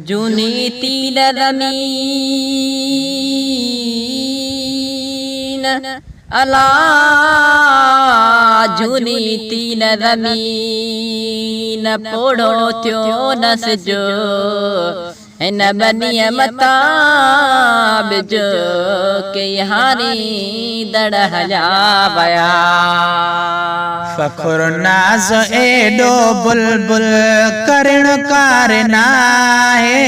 जूनी तीन ज़मीन अला जूनी तीन ज़मीन पोड़ो थियो नस जो इन बनिया मताब जो के हारी दड़ हजा बया फखुर नाज एडो बुलबुल करण कारना है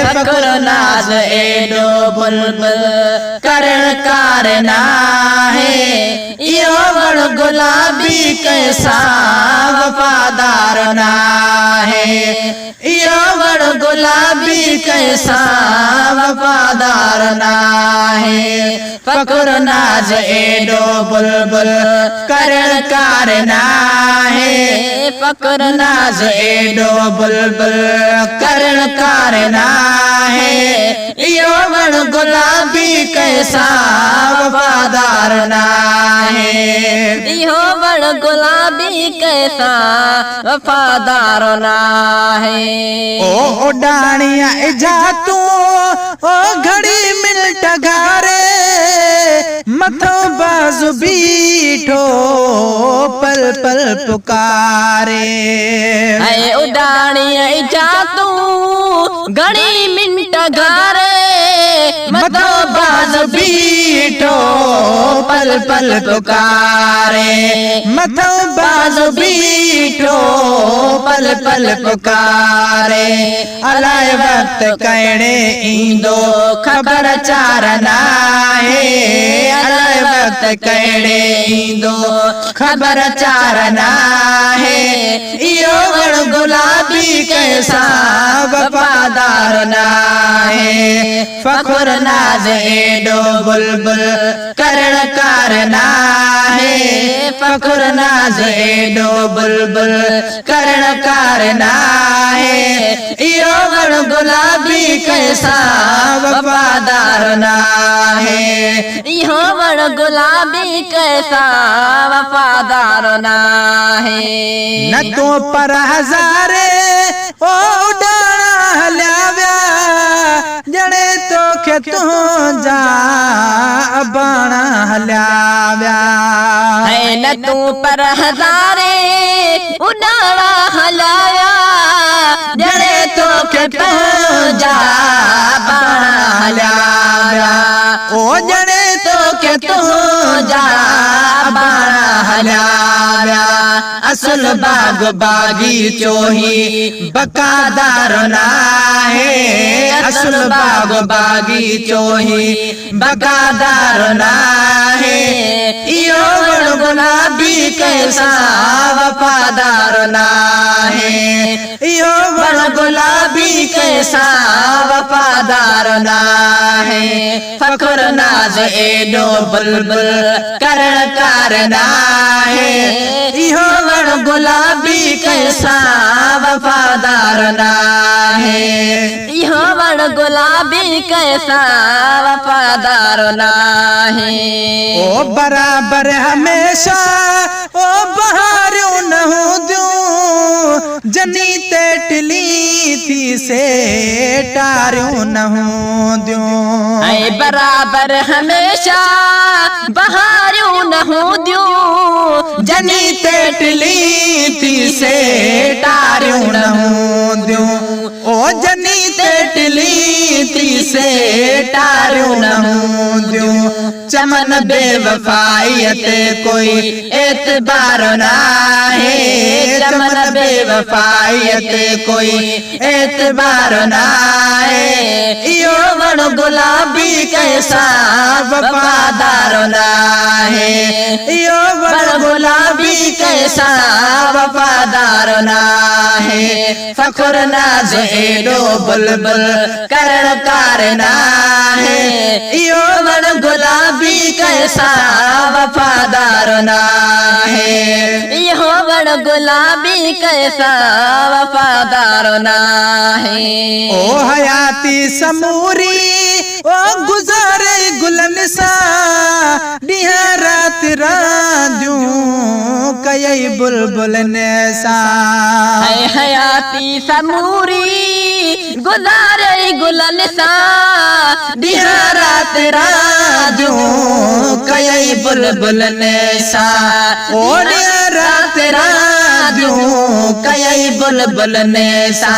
फखुर नाज एडो बुलबुल करण कारना है यो वण गुलाबी कैसा वफादार ना है यो वण गुलाबी कैसा वफादार ना है फखुर नाज एडो बुलबुल करण कारना है फखुर नाज एडो बुलबुल करण कारना है यो वण गुलाबी कैसा वफादार ना है यो वण गुलाबी कैसा वफादार ना है ओ डाणिया जा तू ओ घड़ी मिनट गारे मथो बाजू बीठो पल पल पुकारे ऐ उडाणी जा तू घड़ी मिनट गारे मथो बाजू बीठो पल पल पुकारे मथो बाजू बीठो पल पल पुकारे अलाए वक्त कड़े इंदो खबर चारना है अलाए वक्त कड़े इंदो खबर चारना है यो वण गुलाबी कैसा वफादार ना है फखुर नाज एडो बुलबुल करण कारना है फखुर नाज एडो बुलबुल करण कारना है यो वण गुलाबी कैसा वफादार ना है यो वण गुलाबी कैसा वफादार ना है न तो पर हजारे ओ डाणा हल्याव्या जड़े तो के तू जा बाणा हल्याव्या है न तू पर हजारे उडाणा हलाया जड़े तो के तू जा बाणा हलाया ओ जड़े तो के तू जा बाणा हलाया असल बाग बागी चोही बकादार ना है असल बाग बागी चोही बकादार ना है यो वण गुलाबी कैसा वफादार ना है यो वण गुलाबी कैसा वफादार ना है फखुर नाज एडो बुलबुल करण कारना है यो वण गुलाबी कैसा वफादार ना है यो वण गुलाबी कैसा वफादार ना है ओ बराबर हमेशा ओ बहारों न हो दूं जनी तेटली थी से टारों न हो दूं ऐ बराबर हमेशा बहारों न हो दूं जनी तेटली थी से टारों न हो दूं ओ जनी तेटली थी से टारों न हो दूं चमन बेवफाइयत कोई एतबार ना है चमन बेवफाइयत कोई एतबार ना है यो वण गुलाबी कैसा वफादार ना है यो वण गुलाबी कैसा वफादार ना है फखुर नाज एडो बुलबुल करण कारना है यो वण गुलाबी कैसा वफादार ना है यो वण गुलाबी कैसा वफादार ना है ओ हयाती समूरी ओ गुजारे गुलन सा दिहा रात राजू कई बुलबुल ने सा है हयाती समूरी गुजारे गुलन सा दिया रात राजू कई बुलबुल ने सा ओडिया रात राजू कई बुलबुल ने सा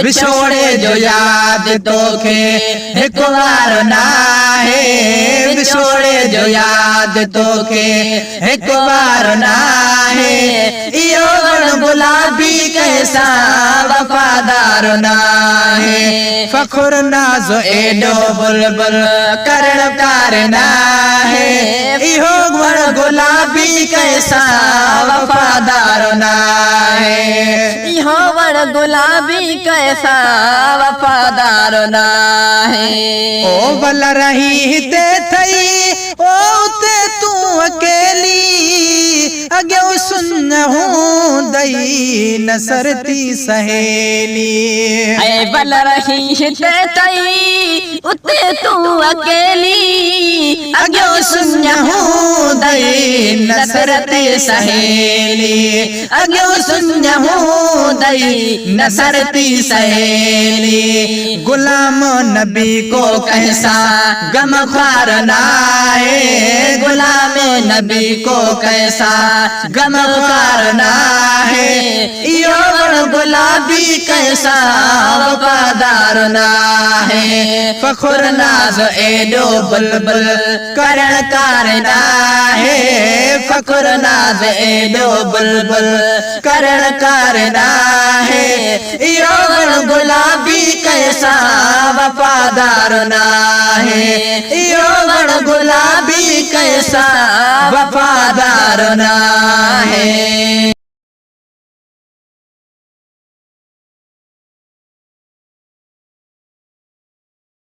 बिछोड़े जो याद तो के एक बार ना है बिछोड़े जो याद तो के एक बार ना है यो गुलाबी कैसा वफादार ना है फखुर नाजो एडो बुलबुल करण कारना है इहो गुलाबी कैसा वफादार ना है इहो वण गुलाबी कैसा वफादार ना है ओ बल रही ते थई ओ ते तू अकेली अगे सुन हूँ दई नसरती सहेली ऐ बल रही ते तई उते तू अकेली अगे सुन हूँ दई नसरती सहेली अगे सुन हूँ दई नसरती सहेली गुलाम नबी को कैसा गम ख्वार नाए गुलाम नबी को कैसा गम ख्वार नाए यो गुलाबी कैसा वफादार ना है फखुर नाज एडो बुलबुल करण कारना है फखुर नाज एडो बुलबुल करण कारना है यो गुलाबी कैसा वफादार ना है यो गुलाबी कैसा वफादार ना है।